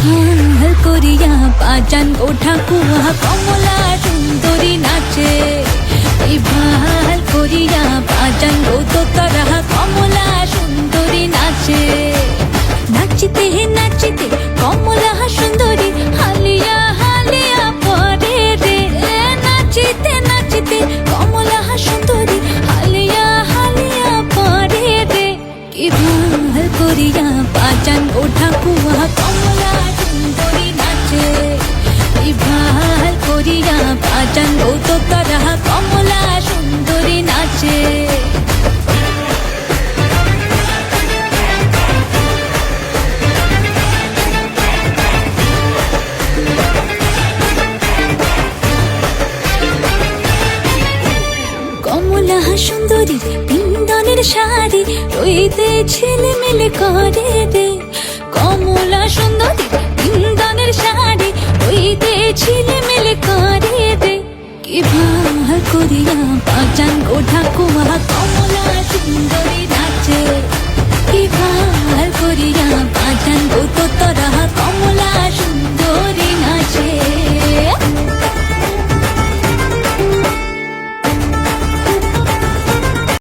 ভাল করিয়া বাজান ও ঠাকুয়া কমলা সুন্দরী নাচে। এই ভাল করিয়া বাজান ও তোতারা কমলা সুন্দরী নাচে। নাচিতে নাচিতে কমলা সুন্দরী হালিয়া হালিয়া পরে রে। নাচিতে নাচিতে কমলা সুন্দরী হালিয়া হালিয়া পরে রে। কি ভাল করিয়া বাজান ও ঠাকুয়া কমলা সুন্দরী নাচে। এই ভাল করিয়া বাজান ও তোতারা কমলা সুন্দরী নাচে। কমলা সুন্দরী পিন্দনের শাড়ি রইতে ছেলেমেলে করে রে।